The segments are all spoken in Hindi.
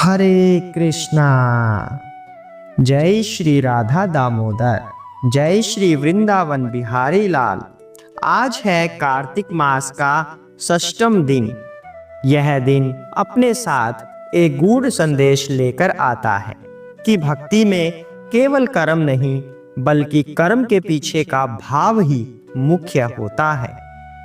हरे कृष्णा। जय श्री राधा दामोदर, जय श्री वृंदावन बिहारी लाल। आज है कार्तिक मास का षष्ठम दिन। यह दिन अपने साथ एक गूढ़ संदेश लेकर आता है कि भक्ति में केवल कर्म नहीं बल्कि कर्म के पीछे का भाव ही मुख्य होता है।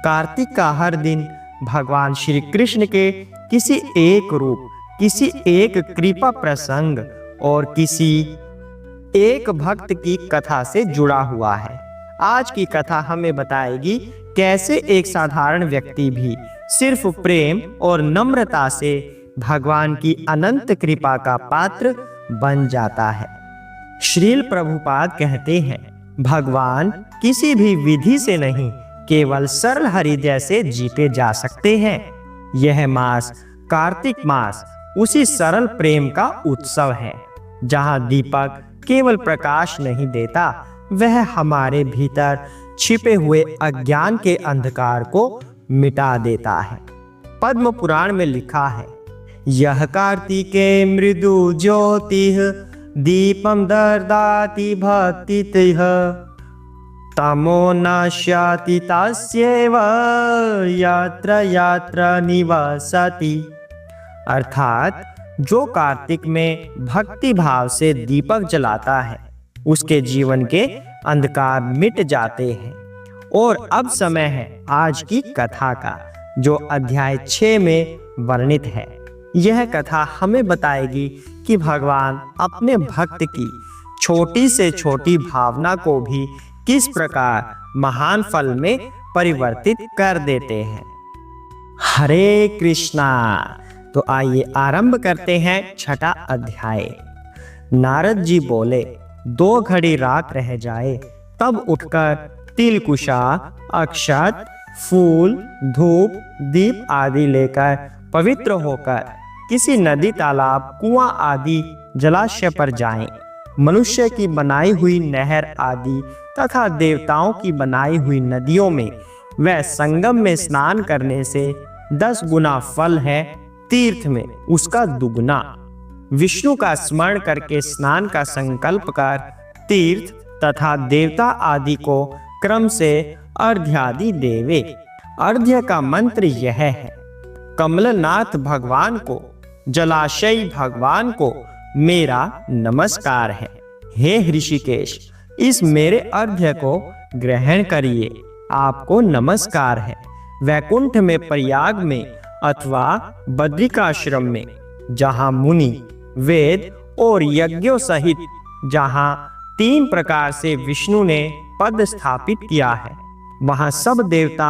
कार्तिक का हर दिन भगवान श्री कृष्ण के किसी एक रूप, किसी एक कृपा प्रसंग और किसी एक भक्त की कथा से जुड़ा हुआ है। आज की कथा हमें बताएगी कैसे एक साधारण व्यक्ति भी सिर्फ प्रेम और नम्रता से भगवान की अनंत कृपा का पात्र बन जाता है। श्रील प्रभुपाद कहते हैं, भगवान किसी भी विधि से नहीं, केवल सरल हृदय से जीते जा सकते हैं। यह मास, कार्तिक मास, उसी सरल प्रेम का उत्सव है जहां दीपक केवल प्रकाश नहीं देता, वह हमारे भीतर छिपे हुए अज्ञान के अंधकार को मिटा देता है। पद्म पुराण में लिखा है, यह कार्तिके मृदु ज्योतिः दीपम दर्दाति भक्तितः तमो नश्यति तस्यैव यत्र यत्र निवसति। अर्थात जो कार्तिक में भक्ति भाव से दीपक जलाता है उसके जीवन के अंधकार मिट जाते हैं। और अब समय है आज की कथा का, जो अध्याय 6 में वर्णित है। यह कथा हमें बताएगी कि भगवान अपने भक्त की छोटी से छोटी भावना को भी किस प्रकार महान फल में परिवर्तित कर देते हैं। हरे कृष्णा। तो आइए आरंभ करते हैं 6ठा अध्याय। नारद जी बोले, 2 घड़ी रात रह जाए तब उठकर तिलकुशा, अक्षत, फूल, धूप, दीप आदि लेकर पवित्र होकर किसी नदी, तालाब, कुआं आदि जलाशय पर जाएं। मनुष्य की बनाई हुई नहर आदि तथा देवताओं की बनाई हुई नदियों में वह संगम में स्नान करने से 10 गुना फल है, तीर्थ में उसका दुगना। विष्णु का स्मरण करके स्नान का संकल्प कर तीर्थ तथा देवता आदि को क्रम से अर्घ्यादि देवे। अर्घ्य का मंत्र यह है, कमलनाथ भगवान को, जलाशयी भगवान को मेरा नमस्कार है। हे ऋषिकेश, इस मेरे अर्घ्य को ग्रहण करिए, आपको नमस्कार है। वैकुंठ में, प्रयाग में अथवा बद्रिकाश्रम में, जहां मुनि, वेद और यज्ञों सहित जहां 3 प्रकार से विष्णु ने पद स्थापित किया है, वहां सब देवता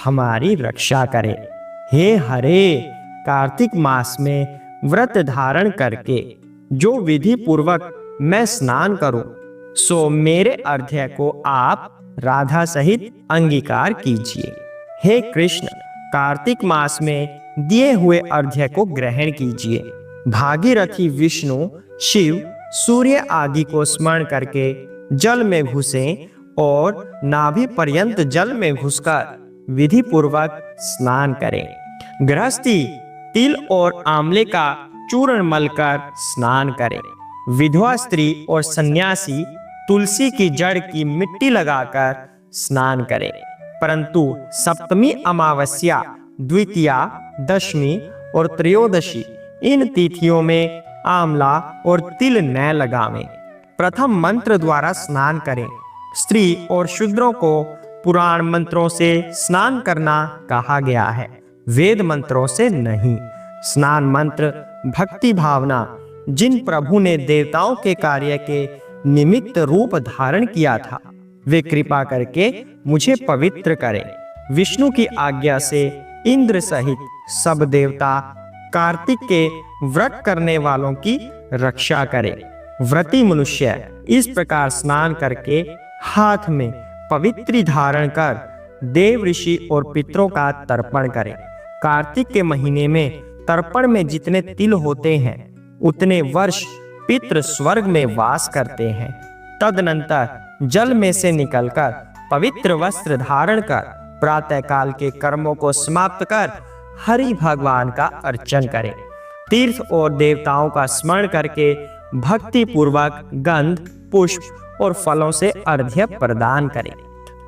हमारी रक्षा करें। हे हरे, कार्तिक मास में व्रत धारण करके जो विधि पूर्वक मैं स्नान करूं, सो मेरे अर्घ्य को आप राधा सहित अंगीकार कीजिए। हे कृष्ण, कार्तिक मास में दिए हुए अर्घ्य को ग्रहण कीजिए। भागीरथी विष्णु, शिव, सूर्य आदि को स्मरण करके जल में घुसें और नाभि पर्यंत जल में घुसकर विधि पूर्वक स्नान करें। गृहस्थी तिल और आंवले का चूर्ण मलकर स्नान करें। विधवा स्त्री और सन्यासी तुलसी की जड़ की मिट्टी लगाकर स्नान करें। परंतु सप्तमी, अमावस्या, द्वितीया, दशमी और त्रयोदशी, इन तिथियों में आंवला और तिल न लगावें। प्रथम मंत्र द्वारा स्नान करें। स्त्री और शूद्रों को पुराण मंत्रों से स्नान करना कहा गया है, वेद मंत्रों से नहीं। स्नान मंत्र भक्ति भावना, जिन प्रभु ने देवताओं के कार्य के निमित्त रूप धारण किया था, वे कृपा करके मुझे पवित्र करें। विष्णु की आज्ञा से इंद्र सहित सब देवता कार्तिक के व्रत करने वालों की रक्षा करें। व्रती मनुष्य इस प्रकार स्नान करके हाथ में पवित्री धारण कर देव, ऋषि और पितरों का तर्पण करें। कार्तिक के महीने में तर्पण में जितने तिल होते हैं उतने वर्ष पितृ स्वर्ग में वास करते हैं। तदनंतर जल में से निकलकर पवित्र वस्त्र धारण कर प्रातः काल के कर्मों को समाप्त कर हरि भगवान का अर्चन करें। तीर्थ और देवताओं का स्मरण करके भक्ति पूर्वक गंध, पुष्प और फलों से अर्घ्य प्रदान करें।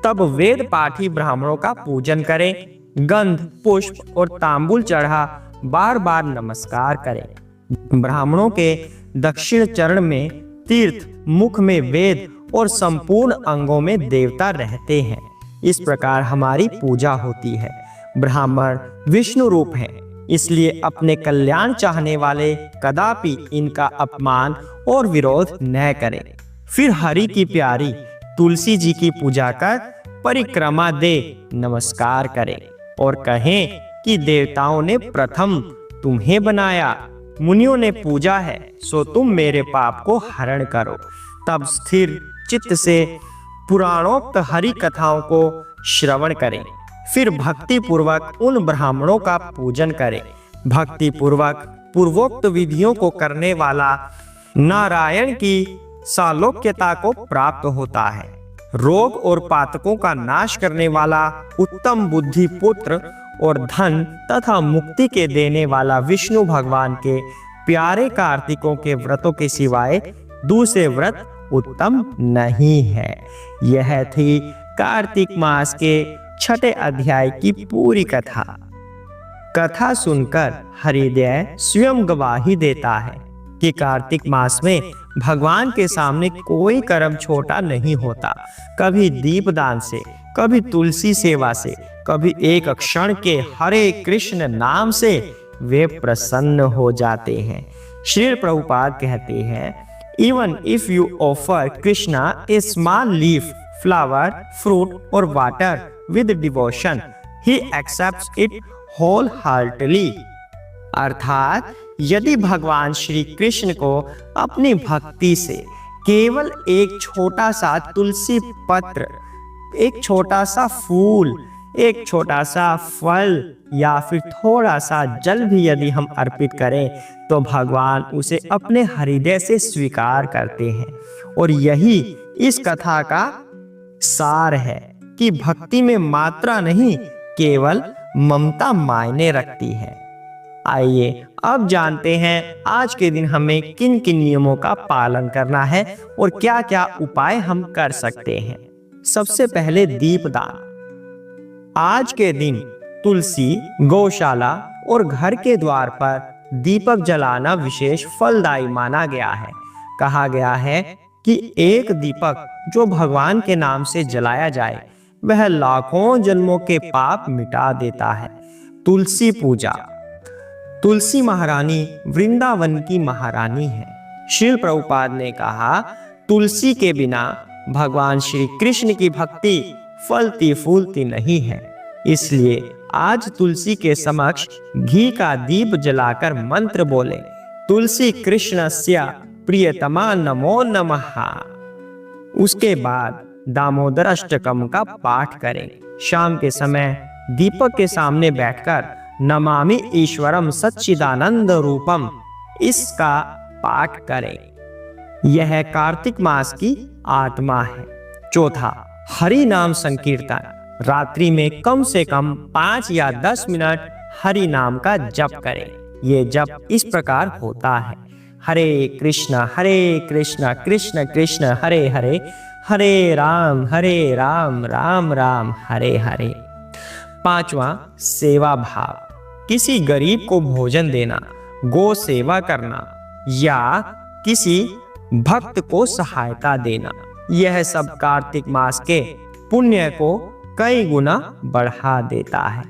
तब वेद पाठी ब्राह्मणों का पूजन करें, गंध, पुष्प और तांबूल चढ़ा बार बार नमस्कार करें। ब्राह्मणों के दक्षिण चरण में तीर्थ, मुख में वेद और संपूर्ण अंगों में देवता रहते हैं। इस प्रकार हमारी पूजा होती है। ब्राह्मण विष्णु रूप हैं, इसलिए अपने कल्याण चाहने वाले कदापि इनका अपमान और विरोध न करें। फिर हरि की प्यारी तुलसी जी की पूजा कर परिक्रमा दे नमस्कार करें और कहें कि देवताओं ने प्रथम तुम्हें बनाया, मुनियों ने पूजा है, सो तुम मेरे पाप को हरण करो। तब स्थिर चित्त से पुराणोक्त हरि कथाओं को श्रवण करें। फिर भक्ति पूर्वक उन ब्राह्मणों का पूजन करें। भक्ति पूर्वक पूर्वोक्त विधियों को करने वाला नारायण की सालोक्यता को प्राप्त होता है। रोग और पातकों का नाश करने वाला उत्तम बुद्धि, पुत्र और धन तथा मुक्ति के देने वाला विष्णु भगवान के प्यारे कार्तिकों के व्रतों के सिवाय दूसरे व्रत उत्तम नहीं है। यह थी कार्तिक मास के छठे अध्याय की पूरी कथा। कथा सुनकर हरिदय स्वयं गवाही देता है कि कार्तिक मास में भगवान के सामने कोई कर्म छोटा नहीं होता। कभी दीपदान से, कभी तुलसी सेवा से, कभी एक क्षण के हरे कृष्ण नाम से वे प्रसन्न हो जाते हैं। श्री प्रभुपाद कहते हैं, even if you offer Krishna a small leaf, flower, fruit और water with devotion, he accepts it wholeheartedly. अर्थात यदि भगवान श्री कृष्ण को अपनी भक्ति से केवल एक छोटा सा तुलसी पत्र, एक छोटा सा फूल, एक छोटा सा फल या फिर थोड़ा सा जल भी यदि हम अर्पित करें तो भगवान उसे अपने हृदय से स्वीकार करते हैं। और यही इस कथा का सार है कि भक्ति में मात्रा नहीं, केवल ममता मायने रखती है। आइए अब जानते हैं आज के दिन हमें किन किन नियमों का पालन करना है और क्या क्या उपाय हम कर सकते हैं। सबसे पहले दीपदान। आज के दिन तुलसी, गौशाला और घर के द्वार पर दीपक जलाना विशेष फलदायी माना गया है। कहा गया है कि एक दीपक जो भगवान के नाम से जलाया जाए वह लाखों जन्मों के पाप मिटा देता है। तुलसी पूजा। तुलसी महारानी वृंदावन की महारानी है। श्रील प्रभुपाद ने कहा, तुलसी के बिना भगवान श्री कृष्ण की भक्ति फलती फूलती नहीं है। इसलिए आज तुलसी के समक्ष घी का दीप जलाकर मंत्र बोले, तुलसी कृष्णस्य प्रियतमा नमो नमः। उसके बाद दामोदर अष्टकम का पाठ करें। शाम के समय दीपक के सामने बैठकर नमामि ईश्वरम सच्चिदानंद रूपम इसका पाठ करें। यह कार्तिक मास की आत्मा है। चौथा, हरि नाम संकीर्तन। रात्रि में कम से कम 5 या 10 मिनट हरि नाम का जप करें। ये जप इस प्रकार होता है, हरे कृष्ण कृष्ण कृष्ण हरे हरे, हरे राम राम राम हरे हरे। पांचवा, सेवा भाव। किसी गरीब को भोजन देना, गो सेवा करना या किसी भक्त को सहायता देना, यह सब कार्तिक मास के पुण्य को कई गुना बढ़ा देता है।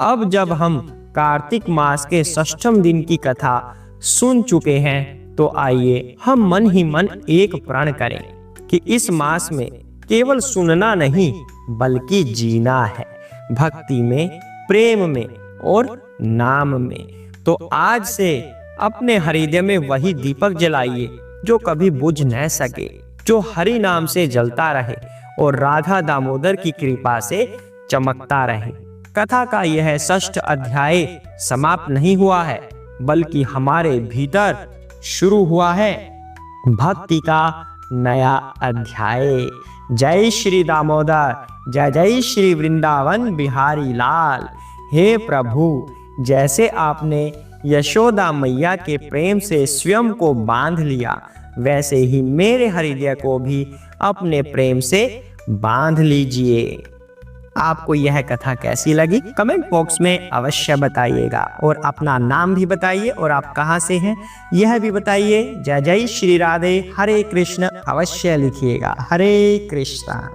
अब जब हम कार्तिक मास के षष्ठम दिन की कथा सुन चुके हैं तो आइए हम मन ही मन एक प्रण करें कि इस मास में केवल सुनना नहीं बल्कि जीना है, भक्ति में, प्रेम में और नाम में। तो आज से अपने हृदय में वही दीपक जलाइए जो कभी बुझ न सके, जो हरि नाम से जलता रहे और राधा दामोदर की कृपा से चमकता रहे। कथा का यह षष्ठ अध्याय समाप्त नहीं हुआ है बल्कि हमारे भीतर शुरू हुआ है भक्ति का नया अध्याय। जय श्री दामोदर, जय जय श्री वृंदावन बिहारी लाल। हे प्रभु, जैसे आपने यशोदा मैया के प्रेम से स्वयं को बांध लिया, वैसे ही मेरे हृदय को भी अपने प्रेम से बांध लीजिए। आपको यह कथा कैसी लगी कमेंट बॉक्स में अवश्य बताइएगा और अपना नाम भी बताइए और आप कहां से हैं यह भी बताइए। जय जय श्री राधे, हरे कृष्ण अवश्य लिखिएगा। हरे कृष्णा।